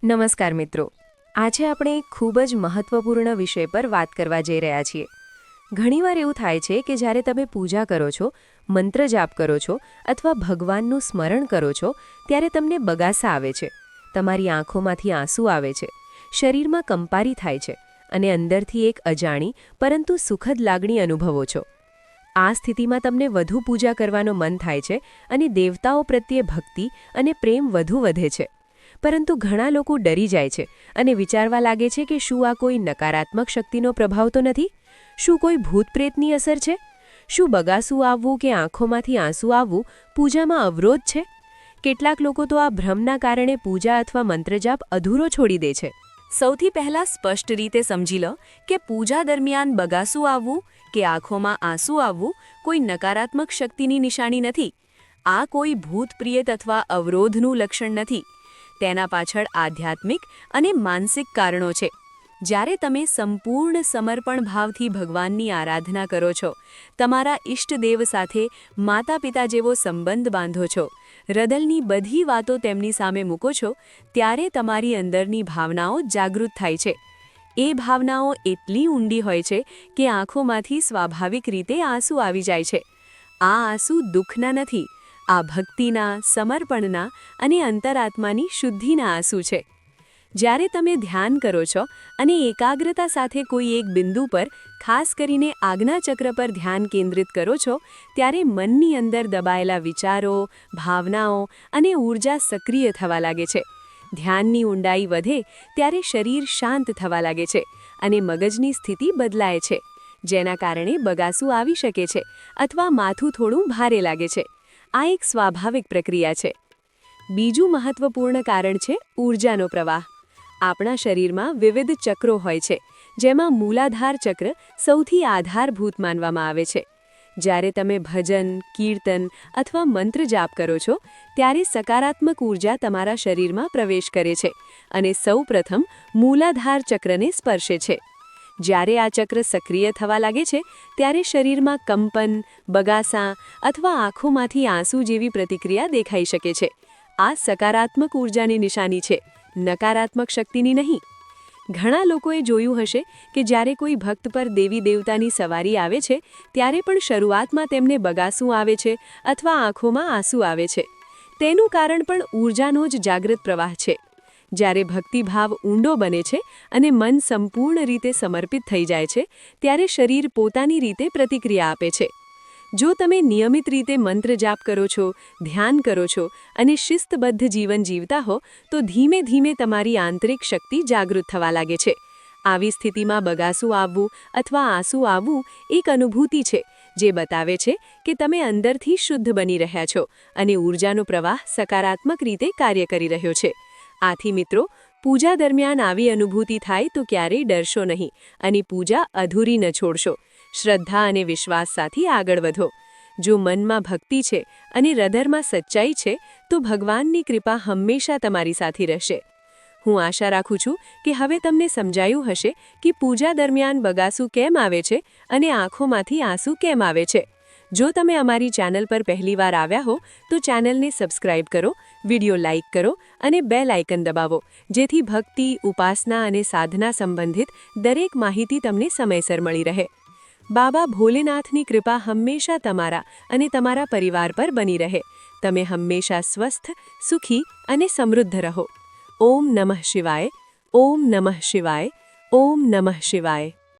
નમસ્કાર મિત્રો, આજે આપણે એક ખૂબ જ મહત્વપૂર્ણ વિષય પર વાત કરવા જઈ રહ્યા છીએ. ઘણીવાર એવું થાય છે કે જ્યારે તમે પૂજા કરો છો, મંત્ર જાપ કરો છો અથવા ભગવાનનું સ્મરણ કરો છો, ત્યારે તમને બગાસા આવે છે, તમારી આંખોમાંથી આંસુ આવે છે, શરીરમાં કંપારી થાય છે અને અંદરથી એક અજાણી પરંતુ સુખદ લાગણી અનુભવો છો. આ સ્થિતિમાં તમને વધુ પૂજા કરવાનો મન થાય છે અને દેવતાઓ પ્રત્યે ભક્તિ અને પ્રેમ વધુ વધે છે. પરંતુ ઘણા લોકો ડરી જાય છે અને વિચારવા લાગે છે કે શું આ કોઈ નકારાત્મક શક્તિનો પ્રભાવ તો નથી? શું કોઈ ભૂત પ્રેતની અસર છે? શું બગાસું આવવું કે આંખોમાંથી આંસુ આવવું પૂજામાં અવરોધ છે? કેટલાક લોકો તો આ ભ્રમના કારણે પૂજા અથવા મંત્રજાપ અધૂરો છોડી દે છે. સૌથી પહેલાં સ્પષ્ટ રીતે સમજી લો કે પૂજા દરમિયાન બગાસું આવવું કે આંખોમાં આંસુ આવવું કોઈ નકારાત્મક શક્તિની નિશાની નથી. આ કોઈ ભૂત પ્રેત અથવા અવરોધનું લક્ષણ નથી. તેના પાછળ આધ્યાત્મિક અને માનસિક કારણો છે. જ્યારે તમે સંપૂર્ણ સમર્પણ ભાવથી ભગવાનની આરાધના કરો છો, તમારા ઇષ્ટદેવ સાથે માતા પિતા જેવો સંબંધ બાંધો છો, હૃદયની બધી વાતો તેમની સામે મૂકો છો, ત્યારે તમારી અંદરની ભાવનાઓ જાગૃત થાય છે. એ ભાવનાઓ એટલી ઊંડી હોય છે કે આંખોમાંથી સ્વાભાવિક રીતે આંસુ આવી જાય છે. આ આંસુ દુઃખના નથી, આ ભક્તિના, સમર્પણના અને અંતરાત્માની શુદ્ધિના આંસુ છે. જ્યારે તમે ધ્યાન કરો છો અને એકાગ્રતા સાથે કોઈ એક બિંદુ પર, ખાસ કરીને આજ્ઞાચક્ર પર ધ્યાન કેન્દ્રિત કરો છો, ત્યારે મનની અંદર દબાયેલા વિચારો, ભાવનાઓ અને ઊર્જા સક્રિય થવા લાગે છે. ધ્યાનની ઊંડાઈ વધે ત્યારે શરીર શાંત થવા લાગે છે અને મગજની સ્થિતિ બદલાય છે, જેના કારણે બગાસું આવી શકે છે અથવા માથું થોડું ભારે લાગે છે. આ એક સ્વાભાવિક પ્રક્રિયા છે. બીજું મહત્વપૂર્ણ કારણ છે ઊર્જાનો પ્રવાહ. આપણા શરીરમાં વિવિધ ચક્રો હોય છે, જેમાં મૂલાધાર ચક્ર સૌથી આધારભૂત માનવામાં આવે છે. જ્યારે તમે ભજન, કીર્તન અથવા મંત્ર જાપ કરો છો, ત્યારે સકારાત્મક ઊર્જા તમારા શરીરમાં પ્રવેશ કરે છે અને સૌપ્રથમ મૂલાધાર ચક્રને સ્પર્શે છે. જ્યારે આ ચક્ર સક્રિય થવા લાગે છે, ત્યારે શરીરમાં કંપન, બગાસા અથવા આંખોમાંથી આંસુ જેવી પ્રતિક્રિયા દેખાઈ શકે છે. આ સકારાત્મક ઊર્જાની નિશાની છે, નકારાત્મક શક્તિની નહીં. ઘણા લોકોએ જોયું હશે કે જ્યારે કોઈ ભક્ત પર દેવી દેવતાની સવારી આવે છે, ત્યારે પણ શરૂઆતમાં તેમને બગાસું આવે છે અથવા આંખોમાં આંસુ આવે છે. તેનું કારણ પણ ઊર્જાનો જ જાગૃત પ્રવાહ છે. જ્યારે ભક્તિભાવ ઊંડો બને છે અને મન સંપૂર્ણ રીતે સમર્પિત થઈ જાય છે, ત્યારે શરીર પોતાની રીતે પ્રતિક્રિયા આપે છે. જો તમે નિયમિત રીતે મંત્ર જાપ કરો છો, ધ્યાન કરો છો અને શિસ્તબદ્ધ જીવન જીવતા હો, તો ધીમે ધીમે તમારી આંતરિક શક્તિ જાગૃત થવા લાગે છે. આવી સ્થિતિમાં બગાસું આવવું અથવા આંસુ આવવું એક અનુભૂતિ છે, જે બતાવે છે કે તમે અંદરથી શુદ્ધ બની રહ્યા છો અને ઊર્જાનો પ્રવાહ સકારાત્મક રીતે કાર્ય કરી રહ્યો છે. આથી મિત્રો, પૂજા દરમિયાન આવી અનુભૂતિ થાય તો ક્યારેય ડરશો નહીં અને પૂજા અધૂરી ન છોડશો. શ્રદ્ધા અને વિશ્વાસ સાથે આગળ વધો. જો મનમાં ભક્તિ છે અને હૃદયમાં સચ્ચાઈ છે, તો ભગવાનની કૃપા હંમેશા તમારી સાથે રહેશે. હું આશા રાખું છું કે હવે તમને સમજાયું હશે કે પૂજા દરમિયાન બગાસું કેમ આવે છે અને આંખોમાંથી આંસુ કેમ આવે છે. જો તમે અમારી ચેનલ પર પહેલીવાર આવ્યા હો, તો ચેનલને સબસ્ક્રાઇબ કરો, વિડિયો લાઇક કરો અને બેલ આઇકન દબાવો, જેથી ભક્તિ, ઉપાસના અને સાધના સંબંધિત દરેક માહિતી તમને સમયસર મળી રહે. બાબા ભોલેનાથની કૃપા હંમેશા તમારા અને તમારા પરિવાર પર બની રહે. તમે હંમેશા સ્વસ્થ, સુખી અને સમૃદ્ધ રહો. ઓમ નમઃ શિવાય. ઓમ નમઃ શિવાય. ઓમ નમઃ શિવાય.